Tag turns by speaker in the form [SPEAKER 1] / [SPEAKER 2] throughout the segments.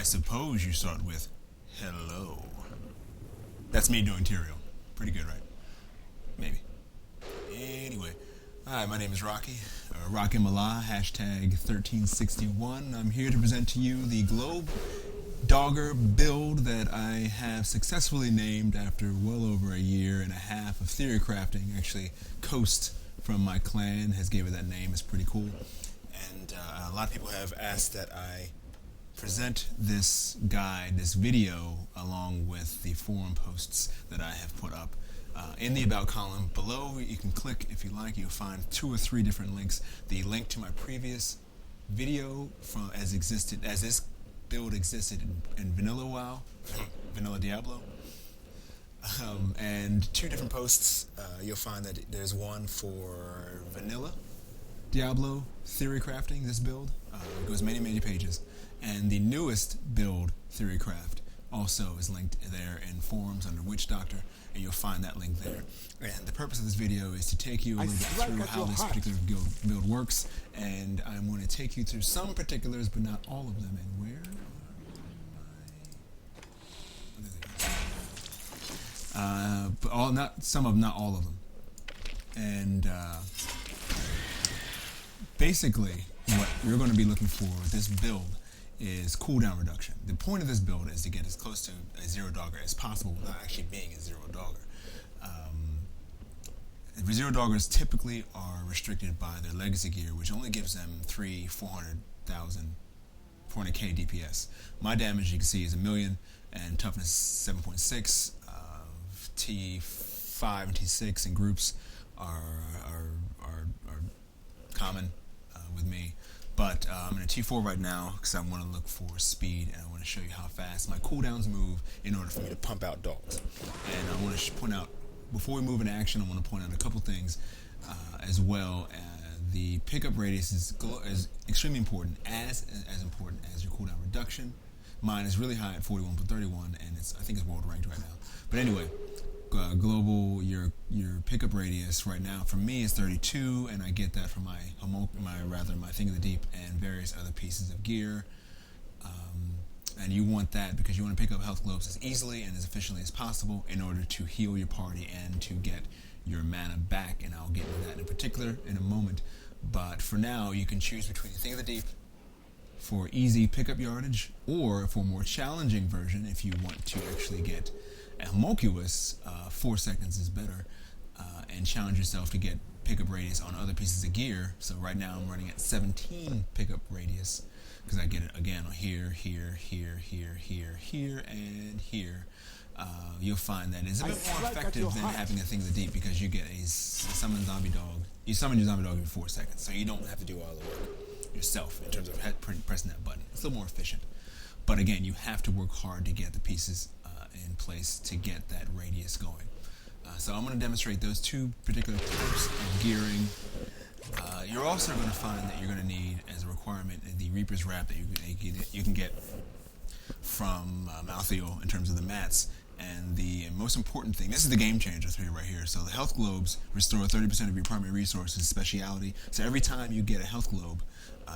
[SPEAKER 1] suppose you start with hello. That's me doing Tyrael. Pretty good, right? Maybe. Anyway, hi, my name is Rocky, Rakimallah, hashtag 1361. I'm here to present to you the Globedoctor build that I have successfully named after well over a year and a half of theory crafting. Actually, Coast from my clan has gave it that name. It's pretty cool. And a lot of people have asked that I present this guide, this video, along with the forum posts that I have put up. In the About column below, you can click if you like. You'll find 2 or 3 different links. The link to my previous video from as this build existed in Vanilla WoW, Vanilla Diablo, and 2 different posts. You'll find that there's one for Vanilla Diablo theory crafting. This build it goes many pages, and the newest build theory craft also is linked there in forums under Witch Doctor, and you'll find that link there. And the purpose of this video is to take you a little bit through how this particular build works, and I'm going to take you through some particulars, but not all of them. And where am I? But not all of them. And basically, what you're going to be looking for with this build is cooldown reduction. The point of this build is to get as close to a zero dogger as possible without actually being a zero dogger. Zero doggers typically are restricted by their legacy gear, which only gives them 400k DPS. My damage, you can see, is 1,000,000 and toughness 7.6. T5 and T6 in groups are common with me. But I'm in a T4 right now because I want to look for speed, and I want to show you how fast my cooldowns move in order for me to pump out dogs. And I want to point out, before we move into action, I want to point out a couple things as well. The pickup radius is extremely important, as important as your cooldown reduction. Mine is really high at 41.31, and I think it's world ranked right now. But anyway, global your pickup radius right now for me is 32, and I get that from my Thing of the Deep and various other pieces of gear. And you want that because you want to pick up health globes as easily and as efficiently as possible in order to heal your party and to get your mana back, and I'll get into that in particular in a moment. But for now, you can choose between Thing of the Deep for easy pickup yardage, or for a more challenging version, if you want to actually get a homunculus, 4 seconds is better, and challenge yourself to get pickup radius on other pieces of gear. So right now I'm running at 17 pickup radius because I get it again here, and here. You'll find that it's a bit more effective than having a Thing of the Deep because you get a summon zombie dog. You summon your zombie dog in 4 seconds, so you don't have to do all the work yourself in terms of pressing that button. It's a little more efficient. But again, you have to work hard to get the pieces in place to get that radius going. So I'm going to demonstrate those 2 particular types of gearing. You're also going to find that you're going to need, as a requirement, the Reaper's Wrap that you can get from Malthael in terms of the mats. And the most important thing, this is the game changer for you right here. So the health globes restore 30% of your primary resources, speciality. So every time you get a health globe,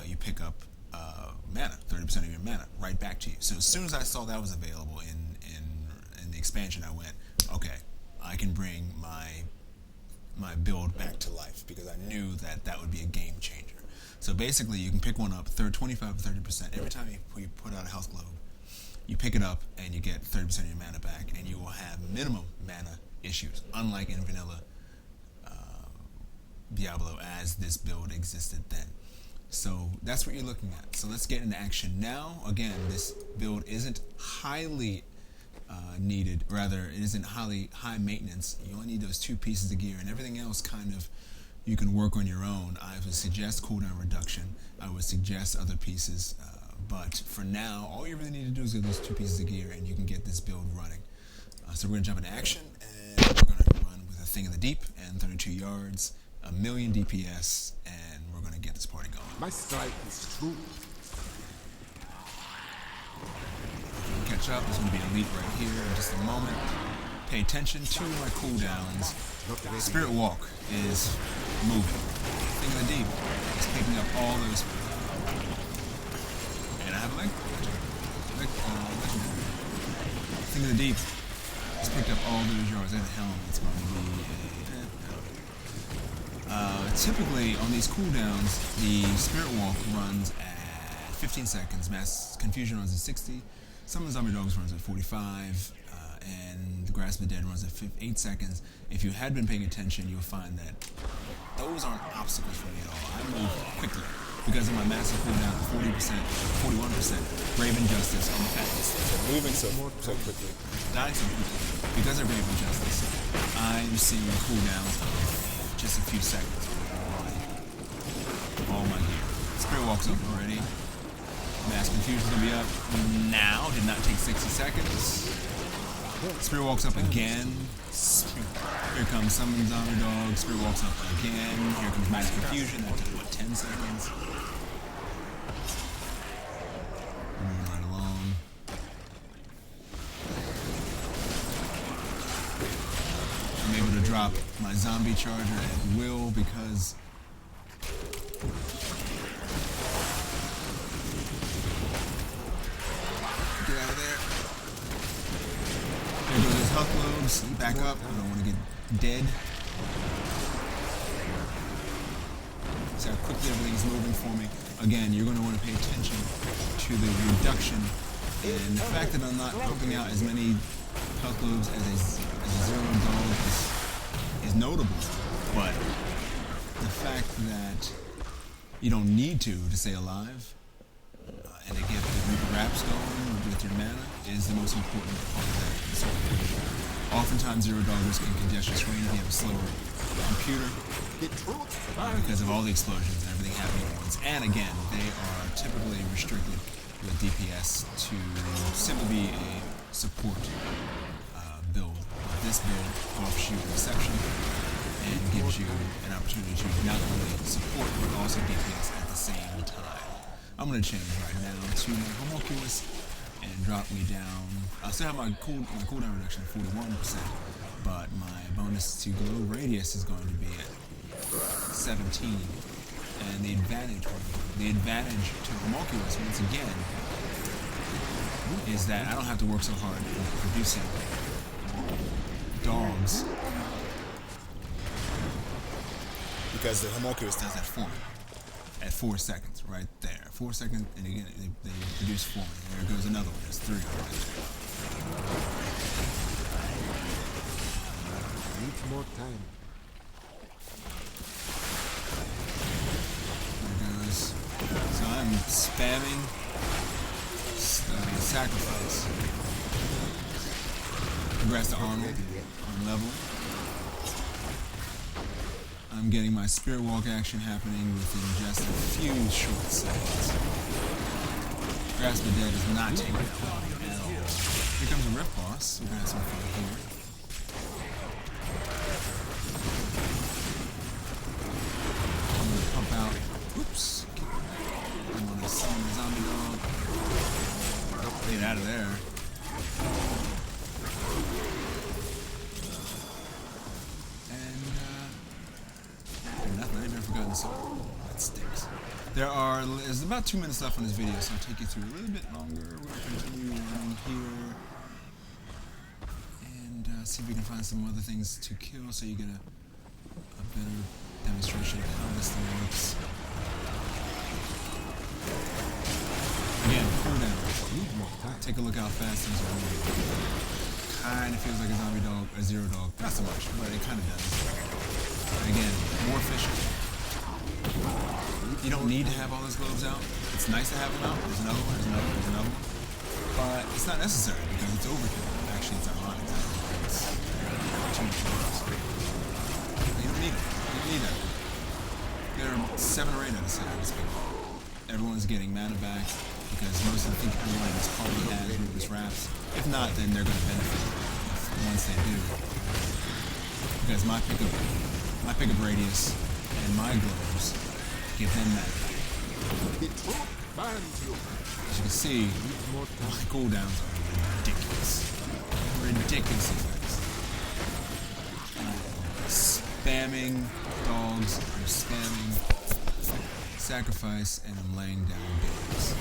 [SPEAKER 1] you pick up mana, 30% of your mana, right back to you. So as soon as I saw that was available in the expansion, I went, okay, I can bring my build back to life because I knew that would be a game changer. So basically, you can pick one up, 25 to 30%. Every time you put out a health globe, you pick it up and you get 30% of your mana back, and you will have minimum mana issues, unlike in vanilla Diablo as this build existed then. So that's what you're looking at. So let's get into action now. Again, this build isn't highly needed, rather it isn't high maintenance. You only need those 2 pieces of gear, and everything else kind of you can work on your own. I would suggest cooldown reduction. I would suggest other pieces, but for now, all you really need to do is get those 2 pieces of gear, and you can get this build running. So we're going to jump into action, and we're going to run with a Thing of the Deep and 32 yards, 1,000,000 DPS, and we're going to get this party going.
[SPEAKER 2] My strike is true.
[SPEAKER 1] Catch up. It's going to be elite right here in just a moment. Pay attention to my cooldowns. Spirit Walk is moving. Thing of the Deep is picking up all those. And I have a link. Think of the deep. It's picked up all those yards. At the helm, it's going to be typically on these cooldowns, the Spirit Walk runs at 15 seconds, Mass Confusion runs at 60, Summon Zombie Dogs runs at 45, and the Grasp of the Dead runs at 8 seconds. If you had been paying attention, you'll find that those aren't obstacles for me at all. I move quickly because of my massive cooldown of 40%, 41%, Grave Injustice on the fastest.
[SPEAKER 2] Moving so quickly.
[SPEAKER 1] Dying so quickly. Because of Grave Injustice, I'm seeing cooldowns of just a few seconds. All my gear. Spirit Walk's up already. Mass Confusion's gonna be up now. Did not take 60 seconds. Spirit Walk's up again. Here comes Summon Zombie Dog. Spirit Walk's up again. Here comes Mass Confusion. That took, what, 10 seconds? Moving right along. I'm able to drop my zombie charger at will because get out of there. There goes his health globes. Back up. I don't want to get dead. See how quickly everything's moving for me. Again, you're going to want to pay attention to the reduction and the fact that I'm not pumping out as many health globes as a zero dog is notable, but the fact that you don't need to stay alive and to get the wraps going with your mana is the most important part of that sort of thing. Oftentimes zero doggers can congest your screen if you have a slower computer because of all the explosions and everything happening at once. And again, they are typically restricted with DPS to simply be a support build. This build offers you reception and gives you an opportunity to not only support but also DPS at the same time. I'm going to change right now to my Homunculus and drop me down. I still have my cooldown reduction at 41%, but my bonus to glow radius is going to be at 17. And the advantage to Homunculus, once again, is that I don't have to work so hard in producing dogs because the Homunculus does that for me at 4 seconds, right there. 4 seconds, and again, they produce 4. There goes another one. There's 3 right there.
[SPEAKER 3] Need more time.
[SPEAKER 1] There goes. So I'm spamming sacrifice. Congrats to Arnold on level. I'm getting my Spirit Walk action happening within just a few short seconds. Grasp of the Dead is not taking that long at all. Here comes a Rift Boss. We're gonna have some fun here. I'm gonna pump out. Oops. I'm gonna summon the zombie dog. Get out of there. That stinks. There's about 2 minutes left on this video, so I'll take you through a little bit longer. We're going to continue running here and see if we can find some other things to kill so you get a better demonstration of how this thing works. Again, cooldown. Take a look how fast things are moving. Kind of feels like a zombie dog, a zero dog. Not so much, but it kind of does. Again, more efficient. You don't need to have all those globes out. It's nice to have them out. There's another one, there's another one, there's another one. But it's not necessary because it's overkill. Actually, it's ironic. It's too much globes. You don't need it. You don't need that. There are 7 or 8 out of 7 of this people. Everyone's getting mana back because most of the people in this party has Rubus Wraps. If not, then they're going to benefit once they do. Because my pickup radius and my globes give them that back. As you can see, my cooldowns are ridiculous. Ridiculous effects. Spamming dogs, I'm spamming sacrifice, and I'm laying down babies.